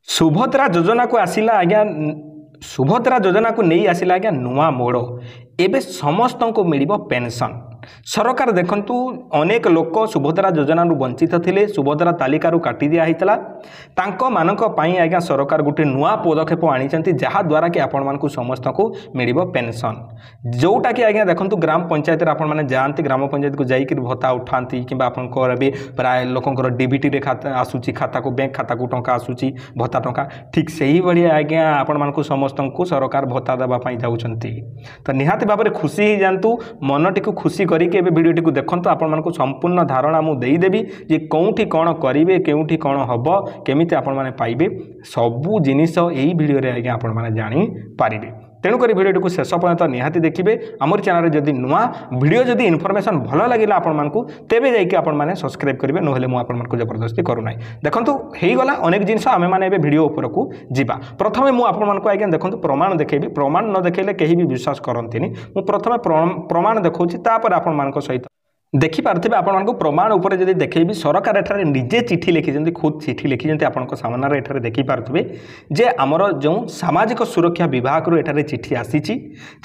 सुभद्रा योजना को आसिला आज्ञा सुभद्रा योजना को नहीं आसिला आज्ञा नुआ मोड़ एबे समस्त को मिलिबो पेंशन। सरकार देखंतु अनेक लोक सुभद्रा योजना वंचित थिले, सुभद्रा तालिका काटी दिया हितला तांको मानक पई आज्ञा सरकार गोटे नुआ पदक्षेप आनिचंती जहा द्वारा कि आपण मानकु समस्त को मिलिबो पेंशन। जोटा कि आज्ञा देखंतु ग्राम पंचायत रे आपण माने जानती ग्राम पंचायत को जाई कि भत्ता उठांती किबा आपण को भी प्राय लोकंकर डीबीटी रे खाता आसुची, खाता को बैंक खाता को टंका आसुची भत्ता टंका, ठीक सही भली आज्ञा आपण मानकु समस्त को सरकार भत्ता देबा पई जाउचंती। तो निहाती भाबरे खुशी ही जानतु मनटी को खुशी करिके भिडियोटी को देखंतु आपण मानकु संपूर्ण धारणा मु देई देबी जे कोउठी कोन करिवे केउठी कोन हबो केमिति आपण माने पाइबे सबु जिनिस एई भिडियो रे आज्ञा आपण माने जानि पारिबे। तेणुक भिडियोटी को शेष पर्यंत निहाती देखिए। आमर चैनल जदि नुआ भिडियो जदि इनफॉरमेशन भल लगे आपण मानकु तेबे जाइए आपण माने सब्सक्राइब करेंगे, नहेले मु आपण मानकु जबरदस्ती करूना। देखंतु हेई गला अनेक जिनिस आमे माने एबे भिडियो ऊपर को जिबा। प्रथमे मु आपण मानकु आज्ञा देखंतु प्रमाण देखेबी, प्रमाण न देखेले केही भी विश्वास करंतिनी। मु प्रथमे प्रमाण देखौछि तापर आपण मानक सहित देखि पारथिबे। आपण मानकु प्रमाण ऊपर जदि देखेबी सरकार एठारे निजे चिठी लिखिजंती, खुद चिठी लिखिजंती आपनको सामनारे एठारे देखि पारथिबे जे हमर जो सामाजिक सुरक्षा विभाग रो एठारे चिठी आसीची।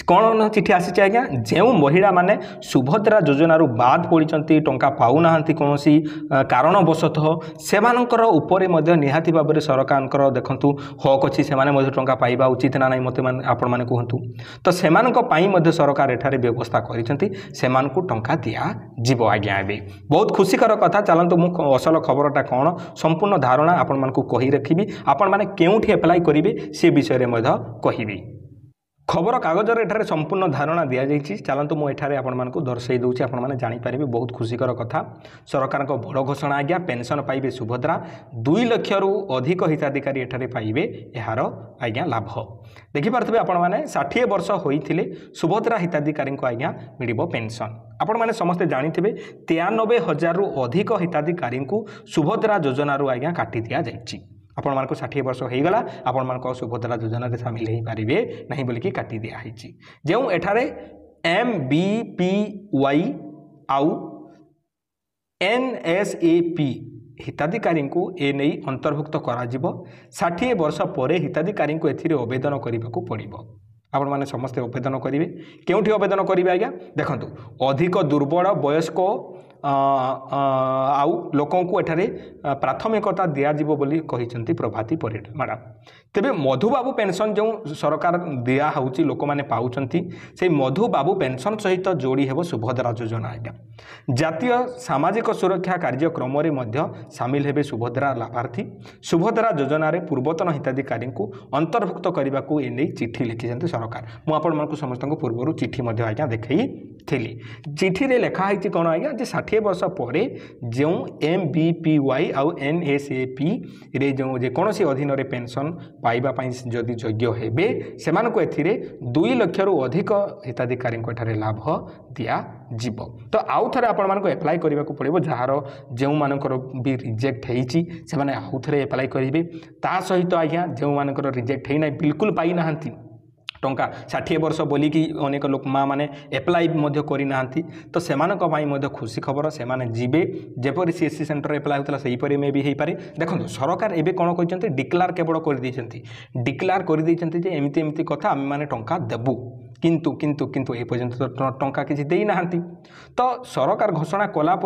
कोन चिठी आसीची आज्ञा जेउ महिला माने सुभद्रा योजना रो बाद पडिचंती टंका पाउ नाहंती कोनोसी कारणवशतः सेमानकर ऊपर मध्ये निहाती भाबरे सरकारनकर देखंतु हक अछि, सेमाने मध्ये टंका पाइबा उचित ना नै मते आपण माने कहंतु। तो सेमानक पई मध्ये सरकार एठारे व्यवस्था करिसंती, सेमानकु टंका दिया जीवो आज्ञा। एबे बहुत खुशीकर कथा। चलतु मु असल खबरटा कौन संपूर्ण धारणा आपण मानकु कहि रखिबी, आपण माने केउठी अप्लाई करिवे से विषय रे मध्ये कहिबी। खबर कागज एठारे संपूर्ण धारणा दिया जाइछि। चलतु मु एठारे आपण मानकु दर्शाई दउछि, आपण माने जानि पारिबे। बहुत खुशीकर कथा, सरकार को बड़ घोषणा आज्ञा पेंशन पाइबे सुभद्रा 2 लाख रु अधिक हिताधिकारी एठारे पाइबे एहार आज्ञा लाभ। देखि पारथिबे आपण माने 60 वर्ष होइथिले सुभद्रा हिताधिकारी को आज्ञा मिलिबो पेंशन। आपण माने समस्ते जानिथिबे 93,000 रु अधिक हिताधिकारी को सुभद्रा योजना रु आज्ञा काटी दिया जाइछि। आपण मानक 60 वर्ष हो गला, आपण मानक सुभद्रा योजना रे शामिल हो पारिबे नहीं बोलिकी काटी दिया हिछि। जेउ एठारे MBPY आउ NSAP हिताधिकारी को ए नहीं अंतर्भुक्त करा जिवो। 60 वर्ष पर हिताधिकारी को एथिरे आवेदन करबाकू पड़िबो। आपण माने समस्त आवेदन करेंगे। केउठी आवेदन करेंगे आज्ञा देखंतु अधिक दुर्बल वयस्क आउ लोकों को एठारे प्राथमिकता दिया जिवो बोली कहिसंती प्रभाती परिड मैडम। तेबे मधुबाबू पेंशन जो सरकार दिया होउची लोक माने पाउचंती, से मधुबाबू पेंशन सहित जोड़ी हेबो सुभद्रा योजना आज्ञा। जातीय सामाजिक सुरक्षा कार्यक्रम रे मध्य शामिल हेबे सुभद्रा लाभार्थी। सुभद्रा योजना रे पूर्वतन हिताधिकारी को अंतर्भुक्त करने को एने चिठी लिखिसंती सरकार। मु आपण मानकु समस्त को पूर्व चिठी मध्य आज्ञा देखई थिली। चिठी रे लेखा है कौन आज्ञा जे 60 वर्ष पर जो MBPY आउ NSAP रे जो जेकोसी अधीन रे पेंशन पाइबा पई जदि योग्य हेबे सेमान को एथिरे 2 लाख रु अधिक हिताधिकारी को एठारे लाभ दिया जीवो। तो आउ थरे आपण मानको अप्लाई करबा को पड़िबो, जहार जेउ मानकर भी रिजेक्ट हेइची से माने आउ थरे अप्लाई करिवे। ता सहित आज्ञा जेउ मानकर रिजेक्ट हेइ नै बिल्कुल पाई नाहंती टंका 60 वर्ष बोली कि अनेक लोक माँ मैंने एप्लाई करना, तो से खुशी खबर से जीवे जेपरी CSC सेंटर एप्लाई होता सहीपरी मे भी हो पारे। देखो सरकार एबे कौन कहते डिक्लेयर केवल कर डिक्लेयर कर एमती एमती कथा आम मैंने टंका देबू, किंतु किंतु किंतु ए पर्यंत तो टंका किसी दे ना। तो सरकार घोषणा कला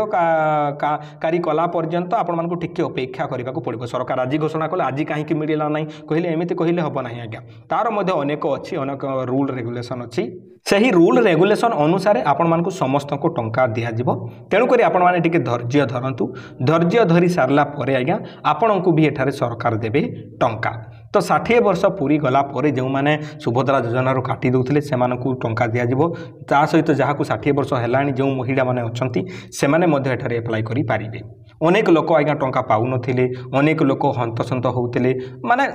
कार्यकारी कला पर्यंत आपण मानकु टिके अपेक्षा करने को पड़ो। सरकार आज घोषणा कले आज कहीं मिलला ना कहले एमती कहले हम ना आज्ञा। तार मध्य अनेक अच्छी अनेक रूल रेगुलेशन अच्छी, सही रूल रेगुलेशन अनुसार आपण मानकु समस्त को टंका दिया जिवो। तेणुक आपण माने टिके धैर्य धरंतु, धैर्य धरी सारला परे आज्ञा आपण को भी एठारे सरकार देबे टंका। तो 60 वर्ष पूरी गला परे जो माने सुभद्रा योजना रो काटी दउथिले सेमानकु टंका दिया जिवो। ता सहित जहा को 60 वर्ष हेलानी जो महिला माने अछंती सेमाने मध्ये एठारे अप्लाई करि पारिबे। अनेक लोक आज्ञा टंका पाउ नथिले, अनेक लोक हंतसंत होउथिले, माने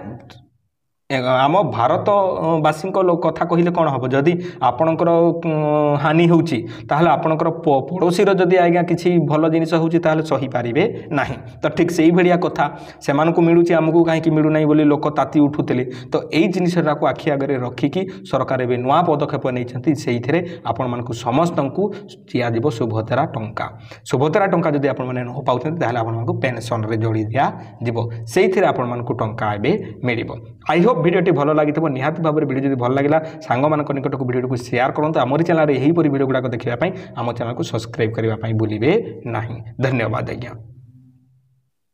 आम भारतवासी कथा कहले कौन हम जदि आपणकर हानि होची ताहले आपणकर पड़ोशी जदि आज्ञा किसी भल जिन होची ताहले सही पारिबे नाही। तो ठीक से भाया कथा से मिलूँ आमको कहीं मिलूना बोली लोक ताती उठुले। तो यही जिनटा को आखि आगे रखिकी सरकार एवं नुआ पदक्षेप नहीं से आपण मानक समस्त को दिज्व सुभद्रा टंका। सुभद्रा टंका जदि आप न पाँच पेनसन रे जोड़ी दिज्व से आपण मानक टंका एवं मिल। आई होप भिडियोटी भल लगी निहाती भाव में भिडियो जब भल लगा सांग मान निकट को भिडियो को शेयर करूँ। आमरी चैनल यहीपरि भिडियो गुड़ाक देखा आम चैनल को सब्सक्राइब करने भूलिए ना। धन्यवाद आज्ञा।